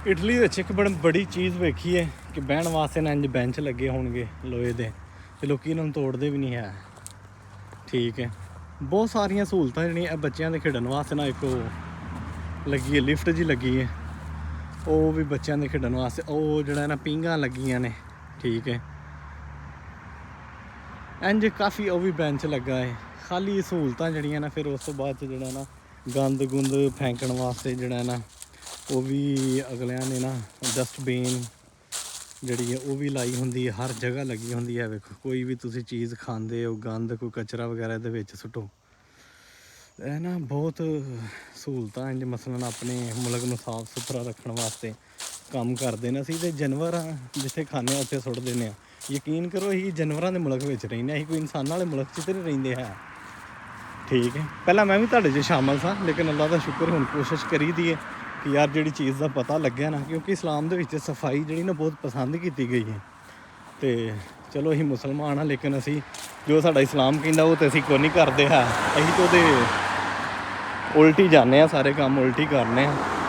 Italy ਵਿੱਚ ਇੱਕ ਬੜੀ ਚੀਜ਼ ਵੇਖੀ ਹੈ ਕਿ ਬਹਿਣ ਵਾਸਤੇ ਨਾ ਇੰਜ ਬੈਂਚ ਲੱਗੇ ਹੋਣਗੇ ਲੋਹੇ ਦੇ, ਅਤੇ ਲੋਕ ਇਹਨਾਂ ਨੂੰ ਤੋੜਦੇ ਵੀ ਨਹੀਂ ਹੈ। ਠੀਕ ਹੈ, ਬਹੁਤ ਸਾਰੀਆਂ ਸਹੂਲਤਾਂ ਜਿਹੜੀਆਂ ਬੱਚਿਆਂ ਦੇ ਖੇਡਣ ਵਾਸਤੇ ਨਾ, ਇੱਕ ਉਹ ਲੱਗੀ ਹੈ ਲਿਫਟ ਜੀ ਲੱਗੀ ਹੈ, ਉਹ ਵੀ ਬੱਚਿਆਂ ਦੇ ਖੇਡਣ ਵਾਸਤੇ। ਉਹ ਜਿਹੜਾ ਨਾ ਪੀਂਘਾਂ ਲੱਗੀਆਂ ਨੇ। ਠੀਕ ਹੈ, ਇੰਝ ਕਾਫੀ ਉਹ ਵੀ ਬੈਂਚ ਲੱਗਾ ਹੈ। ਖਾਲੀ ਸਹੂਲਤਾਂ ਜਿਹੜੀਆਂ ਨਾ, ਫਿਰ ਉਸ ਤੋਂ ਬਾਅਦ 'ਚ ਜਿਹੜਾ ਨਾ ਗੰਦ ਗੁੰਦ ਫੈਂਕਣ ਵਾਸਤੇ ਜਿਹੜਾ ਨਾ ਉਹ ਵੀ ਅਗਲਿਆਂ ਨੇ ਨਾ ਡਸਟਬੀਨ ਜਿਹੜੀ ਹੈ ਉਹ ਵੀ ਲਾਈ ਹੁੰਦੀ ਹੈ, ਹਰ ਜਗ੍ਹਾ ਲੱਗੀ ਹੁੰਦੀ ਹੈ। ਵੇਖੋ, ਕੋਈ ਵੀ ਤੁਸੀਂ ਚੀਜ਼ ਖਾਂਦੇ ਹੋ, ਗੰਦ ਕੋਈ ਕਚਰਾ ਵਗੈਰਾ ਇਹਦੇ ਵਿੱਚ ਸੁੱਟੋ। ਇਹ ਨਾ ਬਹੁਤ ਸਹੂਲਤਾਂ ਇੰਝ ਮਸਲਨ ਆਪਣੇ ਮੁਲਕ ਨੂੰ ਸਾਫ ਸੁਥਰਾ ਰੱਖਣ ਵਾਸਤੇ ਕੰਮ ਕਰਦੇ ਨੇ। ਅਸੀਂ ਤਾਂ ਜਾਨਵਰ ਜਿੱਥੇ ਖਾਂਦੇ ਹਾਂ ਉੱਥੇ ਸੁੱਟ ਦਿੰਦੇ ਹਾਂ। ਯਕੀਨ ਕਰੋ, ਅਸੀਂ ਜਾਨਵਰਾਂ ਦੇ ਮੁਲਕ ਵਿੱਚ ਰਹਿੰਦੇ ਹਾਂ, ਅਸੀਂ ਕੋਈ ਇਨਸਾਨਾਂ ਵਾਲੇ ਮੁਲਕ 'ਚ ਤਾਂ ਨਹੀਂ ਰਹਿੰਦੇ ਹੈ। ਠੀਕ ਹੈ, ਪਹਿਲਾਂ ਮੈਂ ਵੀ ਤੁਹਾਡੇ 'ਚ ਸ਼ਾਮਲ ਸਾਂ, ਲੇਕਿਨ ਅੱਲਾ ਦਾ ਸ਼ੁਕਰ ਹੁਣ ਕੋਸ਼ਿਸ਼ ਕਰੀ ਦੀ ਹੈ ਕਿ ਯਾਰ ਜਿਹੜੀ ਚੀਜ਼ ਦਾ ਪਤਾ ਲੱਗਿਆ ਨਾ, ਕਿਉਂਕਿ ਇਸਲਾਮ ਦੇ ਵਿੱਚ ਸਫਾਈ ਜਿਹੜੀ ਨਾ ਬਹੁਤ ਪਸੰਦ ਕੀਤੀ ਗਈ ਹੈ। ਅਤੇ ਚਲੋ ਅਸੀਂ ਮੁਸਲਮਾਨ ਹਾਂ, ਲੇਕਿਨ ਅਸੀਂ ਜੋ ਸਾਡਾ ਇਸਲਾਮ ਕਹਿੰਦਾ ਉਹ ਤਾਂ ਅਸੀਂ ਕੋਈ ਨਹੀਂ ਕਰਦੇ ਹੈ। ਅਸੀਂ ਤਾਂ ਉਹਦੇ ਉਲਟੀ ਜਾਂਦੇ ਹਾਂ, ਸਾਰੇ ਕੰਮ ਉਲਟੀ ਕਰਨੇ ਹਾਂ।